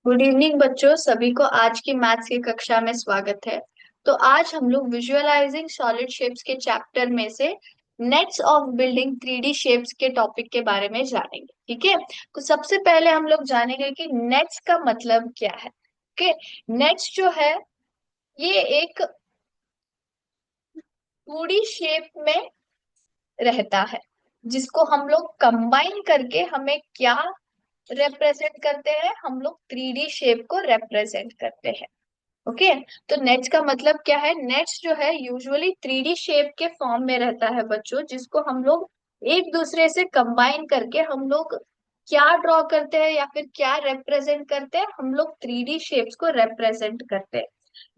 Good evening बच्चों, सभी को आज की मैथ्स की कक्षा में स्वागत है। तो आज हम लोग विजुअलाइजिंग सॉलिड शेप्स के चैप्टर में से nets of building 3D shapes के टॉपिक के बारे में जानेंगे। ठीक है, तो सबसे पहले हम लोग जानेंगे कि नेट्स का मतलब क्या है। ओके, नेट्स जो है ये एक 2D शेप में रहता है, जिसको हम लोग कंबाइन करके हमें क्या रिप्रेजेंट करते हैं, हम लोग 3D शेप को रिप्रेजेंट करते हैं। ओके, तो नेट्स का मतलब क्या है। नेट्स जो है यूजुअली 3D शेप के फॉर्म में रहता है बच्चों, जिसको हम लोग एक दूसरे से कंबाइन करके हम लोग क्या ड्रॉ करते हैं या फिर क्या रिप्रेजेंट करते हैं, हम लोग 3D शेप्स को रिप्रेजेंट करते हैं।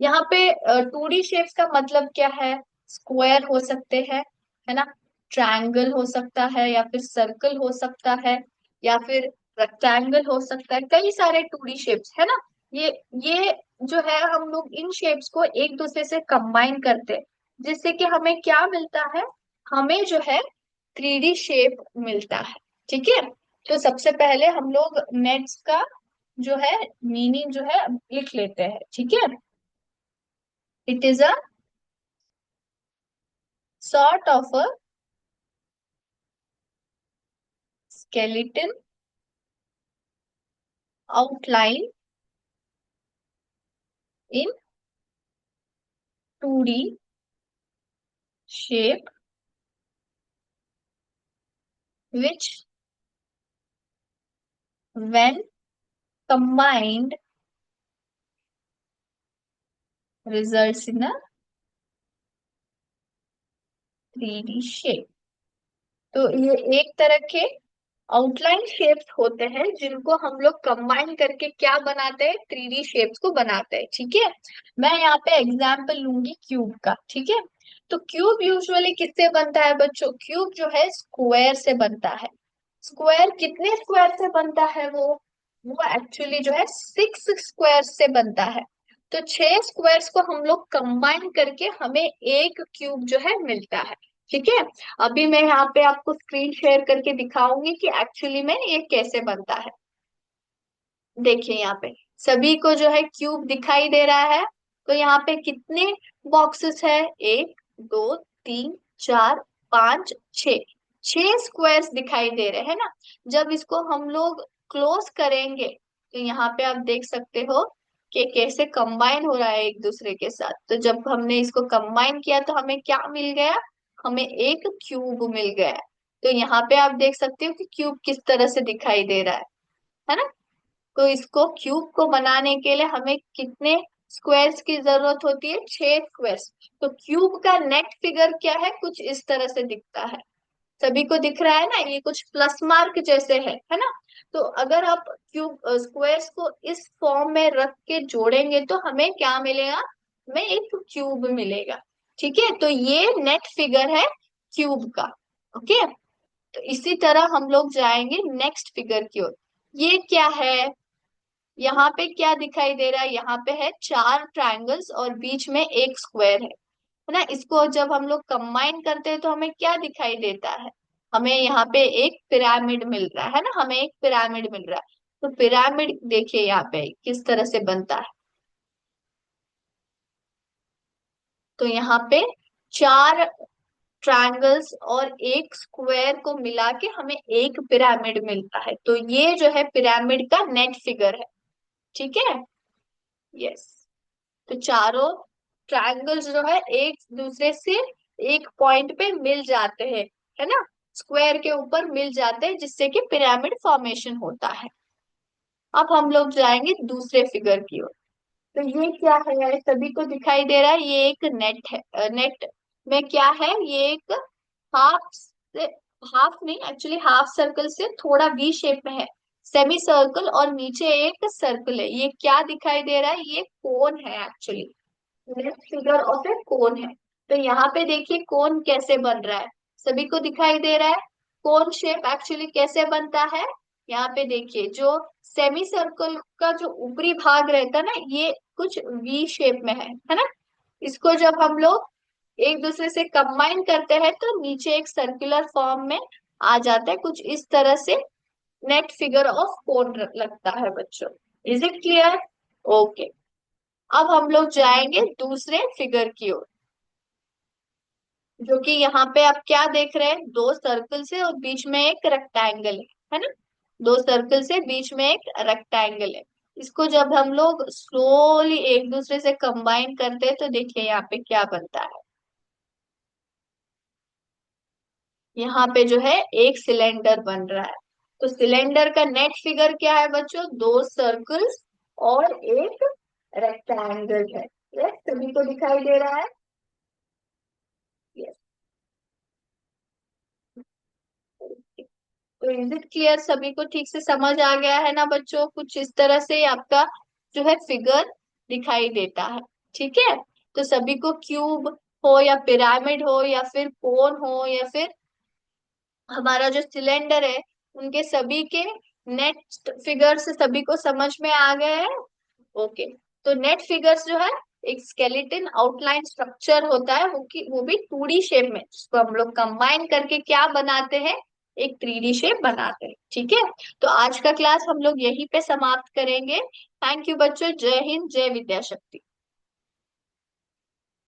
यहाँ पे 2D शेप्स का मतलब क्या है। स्क्वायर हो सकते हैं, है ना, ट्रायंगल हो सकता है या फिर सर्कल हो सकता है या फिर रेक्टेंगल हो सकता है। कई सारे 2D शेप्स है ना। ये जो है हम लोग इन शेप्स को एक दूसरे से कंबाइन करते हैं, जिससे कि हमें क्या मिलता है, हमें जो है 3D शेप मिलता है। ठीक है, तो सबसे पहले हम लोग नेट्स का जो है मीनिंग जो है लिख लेते हैं। ठीक है, it is a sort of a skeleton outline in 2D shape which when combined results in a 3D shape। तो ये एक तरह के आउटलाइन शेप्स होते हैं जिनको हम लोग कंबाइन करके क्या बनाते हैं, 3D शेप्स को बनाते हैं। ठीक है, मैं यहाँ पे एग्जांपल लूंगी क्यूब का। ठीक है, तो क्यूब यूजुअली किससे बनता है बच्चों। क्यूब जो है स्क्वायर से बनता है। स्क्वायर कितने स्क्वायर से बनता है वो एक्चुअली जो है 6 स्क्वायर से बनता है। तो 6 स्क्वायर्स को हम लोग कंबाइन करके हमें एक क्यूब जो है मिलता है। ठीक है, अभी मैं यहाँ पे आपको स्क्रीन शेयर करके दिखाऊंगी कि एक्चुअली में ये कैसे बनता है। देखिए यहाँ पे सभी को जो है क्यूब दिखाई दे रहा है। तो यहाँ पे कितने बॉक्सेस है, 1 2 3 4 5 6। 6 स्क्वायर्स दिखाई दे रहे हैं ना। जब इसको हम लोग क्लोज करेंगे तो यहाँ पे आप देख सकते हो कि कैसे कंबाइन हो रहा है एक दूसरे के साथ। तो जब हमने इसको कंबाइन किया तो हमें क्या मिल गया, हमें एक क्यूब मिल गया। तो यहाँ पे आप देख सकते हो कि क्यूब किस तरह से दिखाई दे रहा है ना। तो इसको क्यूब को बनाने के लिए हमें कितने स्क्वायर्स की जरूरत होती है, 6 स्क्वायर्स। तो क्यूब का नेट फिगर क्या है, कुछ इस तरह से दिखता है। सभी को दिख रहा है ना, ये कुछ प्लस मार्क जैसे है ना। तो अगर आप क्यूब स्क्वायर्स को इस फॉर्म में रख के जोड़ेंगे तो हमें क्या मिलेगा, हमें एक क्यूब मिलेगा। ठीक है, तो ये नेट फिगर है क्यूब का। ओके, तो इसी तरह हम लोग जाएंगे नेक्स्ट फिगर की ओर। ये क्या है, यहाँ पे क्या दिखाई दे रहा है, यहाँ पे है 4 ट्रायंगल्स और बीच में एक स्क्वायर है ना। इसको जब हम लोग कंबाइन करते हैं तो हमें क्या दिखाई देता है, हमें यहाँ पे एक पिरामिड मिल रहा है ना, हमें एक पिरामिड मिल रहा है। तो पिरामिड देखिए यहाँ पे किस तरह से बनता है। तो यहाँ पे 4 ट्रायंगल्स और एक स्क्वायर को मिला के हमें एक पिरामिड मिलता है। तो ये जो है पिरामिड का नेट फिगर है। ठीक है, यस। तो चारों ट्रायंगल्स जो है एक दूसरे से एक पॉइंट पे मिल जाते हैं, है ना, स्क्वायर के ऊपर मिल जाते हैं, जिससे कि पिरामिड फॉर्मेशन होता है। अब हम लोग जाएंगे दूसरे फिगर की ओर। तो ये क्या है, सभी को दिखाई दे रहा है, ये एक नेट है। नेट में क्या है, ये एक हाफ से, हाफ नहीं एक्चुअली हाफ सर्कल से थोड़ा वी शेप में है, सेमी सर्कल, और नीचे एक सर्कल है। ये क्या दिखाई दे रहा है, ये कोन है एक्चुअली। नेक्स्ट फिगर ऑफ ए कोन है। तो यहाँ पे देखिए कोन कैसे बन रहा है, सभी को दिखाई दे रहा है। कोन शेप एक्चुअली कैसे बनता है, यहाँ पे देखिए जो सेमी सर्कल का जो ऊपरी भाग रहता है ना, ये कुछ वी शेप में है ना। इसको जब हम लोग एक दूसरे से कंबाइन करते हैं तो नीचे एक सर्कुलर फॉर्म में आ जाता है, कुछ इस तरह से नेट फिगर ऑफ कोन लगता है बच्चों। Is it clear? ओके। अब हम लोग जाएंगे दूसरे फिगर की ओर, जो कि यहाँ पे आप क्या देख रहे हैं, दो सर्कल से और बीच में एक रेक्टेंगल है ना। दो सर्कल से बीच में एक रेक्टेंगल है। इसको जब हम लोग स्लोली एक दूसरे से कंबाइन करते हैं तो देखिए यहाँ पे क्या बनता है। यहाँ पे जो है एक सिलेंडर बन रहा है। तो सिलेंडर का नेट फिगर क्या है बच्चों, दो सर्कल्स और एक रेक्टेंगल है। यस, सभी को दिखाई दे रहा है? यस। तो इज इट क्लियर, सभी को ठीक से समझ आ गया है ना बच्चों? कुछ इस तरह से आपका जो है फिगर दिखाई देता है। ठीक है। तो सभी को क्यूब हो या पिरामिड हो या फिर कोन हो या फिर हमारा जो सिलेंडर है, उनके सभी के नेट फिगर्स सभी को समझ में आ गए हैं। ओके। तो नेट फिगर्स जो है एक स्केलेटन आउटलाइन स्ट्रक्चर होता है, वो भी 2D शेप में, जिसको हम लोग कंबाइन करके क्या बनाते हैं, एक 3D शेप बनाते हैं। ठीक है। तो आज का क्लास हम लोग यहीं पे समाप्त करेंगे। थैंक यू बच्चों, जय हिंद, जय विद्या शक्ति।